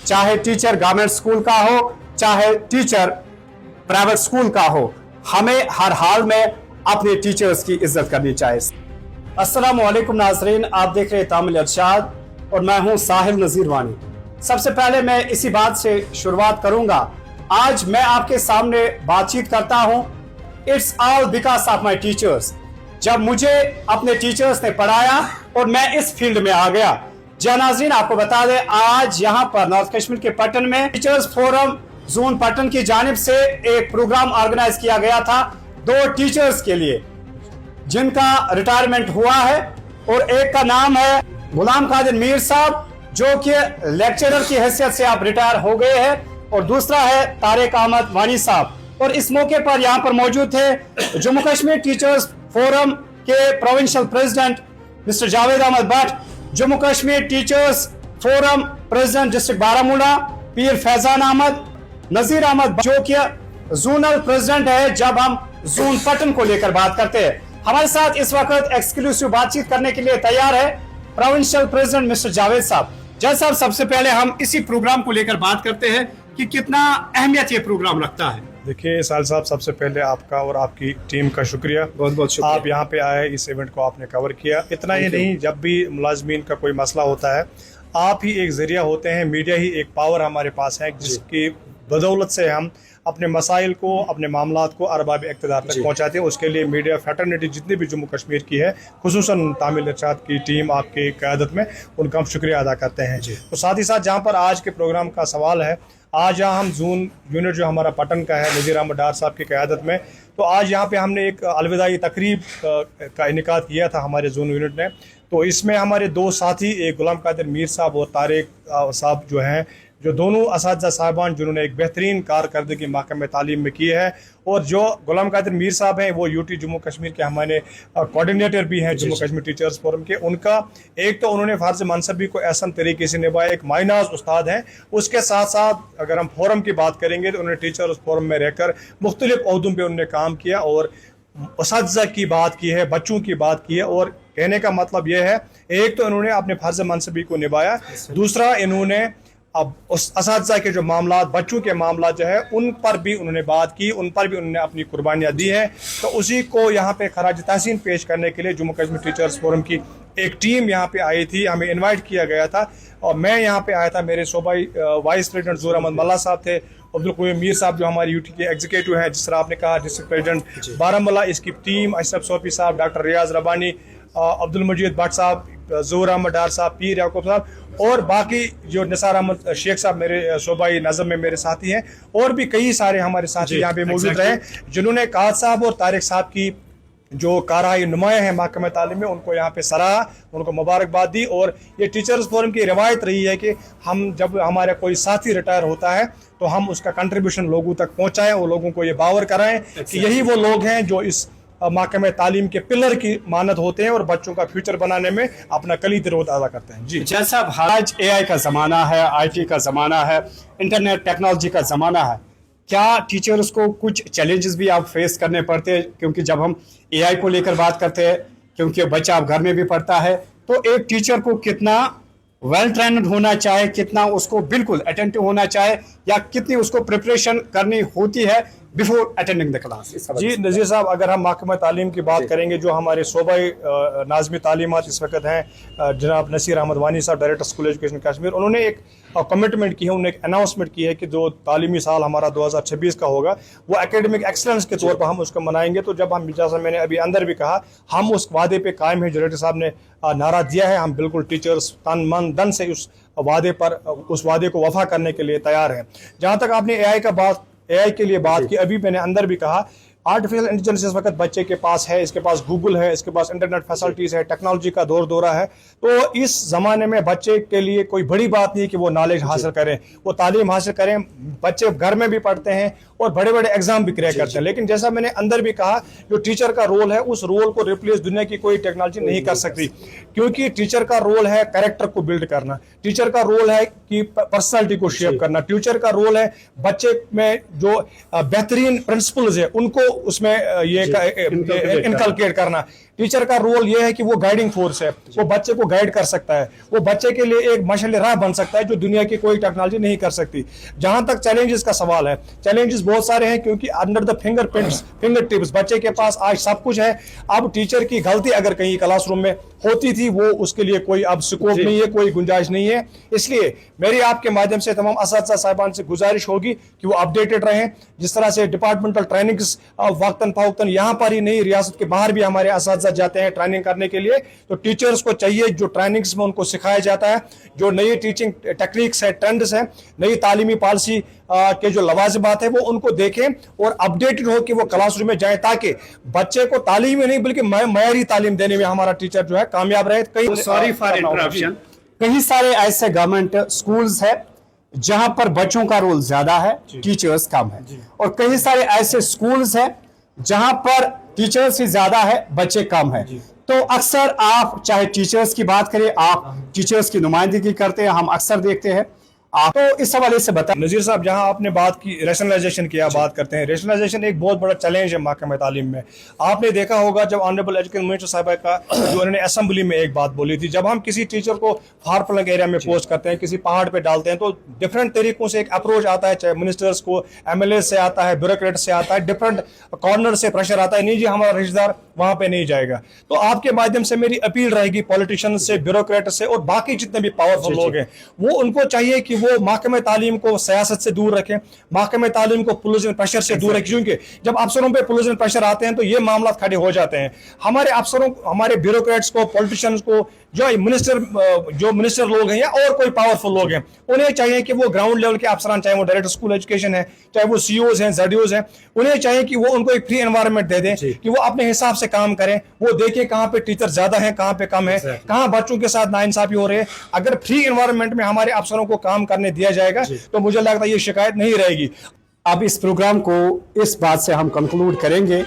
चाहे teacher government school का हो, चाहे टीचर प्राइवेट स्कूल का हो, हमें हर हाल में अपने टीचर्स की इज्जत करनी चाहिए। अस्सलाम वालेकुम नाज़रीन, आप देख रहे हैं तामिल इरशाद और मैं हूं साहिल नज़ीर वानी। सबसे पहले मैं इसी बात से शुरुआत करूंगा, आज मैं आपके सामने बातचीत करता हूं, it's all because of my teachers. जब मुझे अपने टीचर्स ने पढ़ाया और मैं इस फील्ड में आ गया। जी नाज़रीन, आपको बता दें, आज यहाँ पर नॉर्थ कश्मीर के पटन में टीचर्स फोरम जोन पटन की जानिब से एक प्रोग्राम ऑर्गेनाइज किया गया था 2 टीचर्स के लिए जिनका रिटायरमेंट हुआ है, और एक का नाम है गुलाम कादिर मीर साहब जो कि लेक्चरर की हैसियत से आप रिटायर हो गए हैं, और दूसरा है तारिक अहमद वानी साहब। और इस मौके पर यहाँ पर मौजूद थे जम्मू कश्मीर टीचर्स फोरम के provincial president mister Javed Ahmad Bhatt, Jammu Kashmir teachers forum president district Baramulla Peer Faizan Ahmad, Nazir Ahmad जो कि जोनल प्रेसिडेंट है जब हम जोन पटन को लेकर बात करते हैं। हमारे साथ इस वक्त एक्सक्लूसिव बातचीत करने के लिए तैयार है प्रोविंशियल प्रेसिडेंट मिस्टर जावेद साहब। जावेद साहब, सबसे पहले हम इसी प्रोग्राम को लेकर बात करते हैं कि कितना अहमियत ये प्रोग्राम रखता है। देखिए साहिल साहब, सबसे पहले आपका और आपकी टीम का शुक्रिया, बहुत बहुत शुक्रिया। आप यहाँ पे आए, इस इवेंट को आपने कवर किया। इतना ही नहीं, जब भी मुलाजमीन का कोई मसला होता है, आप ही एक जरिया होते हैं, मीडिया ही एक पावर हमारे पास है जिसकी बदौलत से हम अपने मसाइल को, अपने मामलात को अरबाब इक़्तिदार तक पहुँचाते हैं। उसके लिए मीडिया फैटर्निटी जितनी भी जम्मू कश्मीर की है, खुसूसन तामिल इरशाद की टीम आपकी क़यादत में, उनका हम शुक्रिया अदा करते हैं। तो साथ ही साथ जहाँ पर आज के प्रोग्राम का सवाल है, आज यहाँ हम जोन यूनिट जो हमारा पटन का है नज़ीर अहमद डार साहब की क़यादत में, तो आज यहाँ पे हमने एक अलविदाई तकरीब का इनेकाद किया था हमारे जोन यूनिट ने। तो इसमें हमारे 2 साथी, एक गुलाम कादिर मीर साहब और तारिक साहब जो हैं, जो दोनों असातिज़ा साहिबान जिन्होंने एक बेहतरीन कारकर्दगी महकमे तालीम में की है, और जो गुलाम कादिर मीर साहब हैं वो यूटी जम्मू कश्मीर के हमारे कोऑर्डिनेटर भी हैं जम्मू कश्मीर टीचर्स फोरम के। उनका एक तो उन्होंने फ़र्ज़ मनसबी को एहसन तरीके से निभाया, एक मायनाज उस्ताद हैं। उसके साथ साथ अगर हम फोरम की बात करेंगे तो उन्होंने टीचर्स फोरम में रहकर मुख्तलिफ ओहदों पर उन्होंने काम किया और असातिज़ा की बात की है, बच्चों की बात की है। और कहने का मतलब यह है, एक तो इन्होंने अपने फ़र्ज़ मनसबी को निभाया, दूसरा इन्होंने अब उस असातिज़ा के जो मामलात, बच्चों के मामलात जो है, उन पर भी उन्होंने बात की, उन पर भी उन्होंने अपनी कुर्बानियाँ दी हैं। तो उसी को यहाँ पे खराज तहसीन पेश करने के लिए जम्मू कश्मीर टीचर्स फोरम की एक टीम यहाँ पे आई थी, हमें इनवाइट किया गया था और मैं यहाँ पे आया था। मेरे सूबाई वाइस प्रेसिडेंट ज़हूर अहमद मल्ला साहब थे, अब्दुल क़वीम मीर साहब जो हमारी यूटी के एग्जीक्यूटिव हैं, जिस तरह आपने कहा डिस्ट्रिक्ट प्रेसिडेंट बारामूला, इसकी टीम अशरफ सोफी साहब, डॉक्टर रियाज रबानी, अब्दुल मजीद भट्ट साहब, ज़हूर अहमद डार साहब, पीर याकूब साहब, और बाकी जो निसार अहमद शेख साहब मेरे सूबाई नज़म में मेरे साथी हैं, और भी कई सारे हमारे साथी यहाँ पे मौजूद रहे जिन्होंने काद साहब और तारिक साहब की जो कारहाई नुमाया है महकमे तालीम में, उनको यहाँ पे सराहा, उनको मुबारकबाद दी। और ये टीचर्स फोरम की रवायत रही है कि हम जब हमारा कोई साथी रिटायर होता है तो हम उसका कंट्रीब्यूशन लोगों तक पहुँचाएँ और लोगों को ये बावर कराएँ कि यही वो लोग हैं जो इस महकमे तालीम के पिलर की मानद होते हैं और बच्चों का फ्यूचर बनाने में अपना कलीदी रोल अदा करते हैं। जी जैसा आज AI का ज़माना है, IT का ज़माना है, इंटरनेट टेक्नोलॉजी का ज़माना है, क्या टीचर्स को कुछ चैलेंजेस भी आप फेस करने पड़ते हैं? क्योंकि जब हम AI को लेकर बात करते हैं, क्योंकि बच्चा अब घर में भी पढ़ता है, तो एक टीचर को कितना वेल ट्रेंड होना चाहे, कितना उसको बिल्कुल अटेंटिव होना चाहे, या कितनी उसको प्रिपरेशन करनी होती है बिफोर अटेंडिंग द क्लास? जी नज़ीर साहब, अगर हम महकमा तालीम की बात करेंगे, जो हमारे सूबाई नाज़मी तालीमात इस वक्त हैं जनाब नसीर अहमद वानी साहब, डायरेक्टर स्कूल एजुकेशन कश्मीर, उन्होंने एक कमिटमेंट की है, उन्होंने एक अनाउंसमेंट की है कि जो तालीमी साल हमारा 2026 का होगा वो एकेडमिक एक्सलेंस के तौर पर हम उसको मनाएंगे। तो जब हम, जैसा मैंने अभी अंदर भी कहा, हम उस वादे पे कायम है, डायरेक्टर साहब ने नारा दिया है, हम बिल्कुल टीचर्स तन मन धन से उस वादे को वफा करने के लिए तैयार हैं। जहाँ तक आपने AI के लिए बात की, अभी मैंने अंदर भी कहा, आर्टिफिशियल इंटेलिजेंस इस वक्त बच्चे के पास है, इसके पास गूगल है, इसके पास इंटरनेट फैसिलिटीज़ है, टेक्नोलॉजी का दौरा है। तो इस ज़माने में बच्चे के लिए कोई बड़ी बात नहीं कि वो नॉलेज हासिल करें, वो तालीम हासिल करें। बच्चे घर में भी पढ़ते हैं और बड़े बड़े एग्जाम भी क्रैक करते हैं, लेकिन जैसा मैंने अंदर भी कहा, जो टीचर का रोल है, उस रोल को रिप्लेस दुनिया की कोई टेक्नोलॉजी नहीं कर सकती, क्योंकि टीचर का रोल है कैरेक्टर को बिल्ड करना, टीचर का रोल है कि पर्सनालिटी को शेप करना, टीचर का रोल है बच्चे में जो बेहतरीन प्रिंसिपल्स है उनको اس میں یہ انکلکیٹ کرنا. ٹیچر کا رول یہ ہے کہ وہ گائیڈنگ فورس ہے, وہ بچے کو گائیڈ کر سکتا ہے, وہ بچے کے لیے ایک مشعل راہ بن سکتا ہے جو دنیا کی کوئی ٹیکنالوجی نہیں کر سکتی. جہاں تک چیلنجز کا سوال ہے, چیلنجز بہت سارے ہیں کیونکہ انڈر دا فنگر ٹپس بچے کے پاس آج سب کچھ ہے. اب ٹیچر کی غلطی اگر کہیں کلاس روم میں ہوتی تھی وہ اس کے لیے کوئی اب سکوپ نہیں ہے, کوئی گنجائش نہیں ہے. اس لیے میری آپ کے مادھیم سے تمام اساتذہ صاحبان سے گزارش ہوگی کہ وہ اپڈیٹڈ رہیں. جس طرح سے ڈپارٹمنٹل ٹریننگز وقتاً فوقتاً یہاں پر ہی نہیں ریاست کے باہر بھی ہمارے اساتذہ جاتے ہیں ٹریننگ کرنے کے لیے, تو ٹیچرز کو چاہیے جو ٹریننگز میں ان کو سکھایا جاتا ہے, جو نئی ٹیچنگ ٹیکنیکس ہے, ٹرینڈز ہیں, نئی تعلیمی پالیسی کے جو لوازمات ہیں وہ ان کو دیکھیں اور اپڈیٹڈ ہو کہ وہ کلاس روم میں جائیں تاکہ بچے کو تعلیم ہی نہیں بلکہ معیاری تعلیم دینے میں ہمارا ٹیچر جو ہے کامیاب رہے. Sorry for interruption. کئی سارے ایسے گورنمنٹ سکولز ہیں جہاں پر بچوں کا رول زیادہ ہے, ٹیچرز کم ہے, اور کئی سارے ایسے سکولز ہیں جہاں پر ٹیچرز ہی زیادہ ہے, بچے کم ہیں. تو اکثر آپ چاہے ٹیچرز کی بات کریں, آپ ٹیچرز کی نمائندگی کرتے ہیں, ہم اکثر دیکھتے ہیں. تو اس حوالے سے بتائیں نذیر صاحب, جہاں آپ نے بات کی ریشنلائزیشن کی, آپ بات کرتے ہیں ریشنلائزیشن ایک بہت بڑا چیلنج ہے محکمہ تعلیم میں. آپ نے دیکھا ہوگا جب آنریبل ایجوکیشن منسٹر صاحبہ کا جو انہوں نے اسمبلی میں ایک بات بولی تھی, جب ہم کسی ٹیچر کو فار فلنگ ایریا میں پوسٹ کرتے ہیں, کسی پہاڑ پہ ڈالتے ہیں, تو ڈفرینٹ طریقوں سے ایک اپروچ آتا ہے, چاہے منسٹرز کو ایم ایل اے سے آتا ہے, بیوروکریٹ سے آتا ہے, ڈفرینٹ کارنر سے پریشر آتا ہے, نہیں جی ہمارا رشتہ دار وہاں پہ نہیں جائے گا. تو آپ کے مادھیم سے میری اپیل رہے گی پولیٹیشین سے, بیوروکریٹ سے اور باقی جتنے بھی پاورفل لوگ ہیں, وہ ان کو چاہیے کہ وہ محکمہ تعلیم کو سیاست سے دور رکھیں, محکمہ تعلیم کو پولیٹیکل پریشر سے دور رکھیں, کیونکہ جب افسروں پہ پولیٹیکل پریشر آتے ہیں تو یہ معاملات کھڑے ہو جاتے ہیں. ہمارے افسروں, ہمارے بیوروکریٹس کو, پولیٹیشینز کو, جو منسٹر لوگ ہیں یا اور کوئی پاورفل لوگ ہیں, انہیں چاہیے کہ وہ گراؤنڈ لیول کے افسران, چاہے وہ ڈائریکٹر اسکول ایجوکیشن ہے, چاہے وہ سی اوز ہیں, زیڈ اوز ہیں, انہیں چاہیے کہ وہ ان کو ایک فری انوائرمنٹ دے دیں کہ وہ اپنے حساب سے کام کریں, وہ دیکھیں کہاں پہ ٹیچر زیادہ ہیں, کہاں پہ کم ہے, کہاں بچوں کے ساتھ ناانصافی ہو رہی ہے. اگر فری انوائرمنٹ میں ہمارے افسروں کو کام کرنے دیا جائے گا تو مجھے لگتا ہے یہ شکایت نہیں رہے گی. اب اس پروگرام کو اس بات سے ہم کنکلوڈ کریں گے.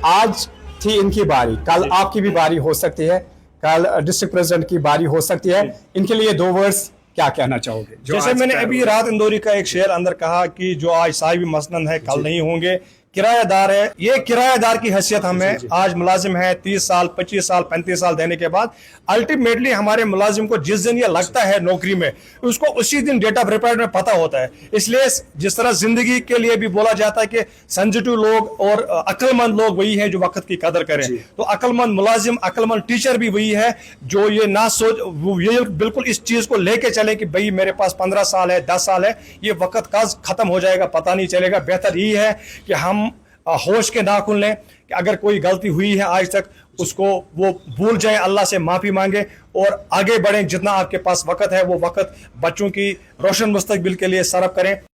آج تھی ان کی باری, کل آپ کی بھی باری ہو سکتی ہے, کل ڈسٹرکٹ پریزیڈنٹ کی باری ہو سکتی ہے. ان کے لیے 2 ورڈز کیا کہنا چاہو گے؟ جیسے میں نے ابھی رات اندوری کا ایک شعر اندر کہا کہ جو آج صاحب مسند ہے کل نہیں ہوں گے, کرایہ دار ہے. یہ کرایہ دار کی حیثیت ہمیں آج ملازم ہے 30 سال 25 سال 35 سال دینے کے بعد, الٹیمیٹلی ہمارے ملازم کو جس دن یہ لگتا ہے نوکری میں, اس کو اسی دن ڈیٹ آف ریٹائرمنٹ میں پتہ ہوتا ہے. اس لیے جس طرح زندگی کے لیے بھی بولا جاتا ہے کہ سینسٹیو لوگ اور عقل مند لوگ وہی ہیں جو وقت کی قدر کریں, تو عقل مند ملازم, عقل مند ٹیچر بھی وہی ہے جو یہ نہ سوچ, یہ بالکل اس چیز کو لے کے چلے کہ بھائی میرے پاس 15 سال ہے 10 سال ہے, یہ وقت کا ختم ہو جائے گا, پتہ نہیں چلے گا. بہتر یہی ہے کہ ہم ہوش کے ناخن لیں کہ اگر کوئی غلطی ہوئی ہے آج تک اس کو وہ بھول جائیں, اللہ سے معافی مانگیں اور آگے بڑھیں. جتنا آپ کے پاس وقت ہے وہ وقت بچوں کی روشن مستقبل کے لیے صرف کریں.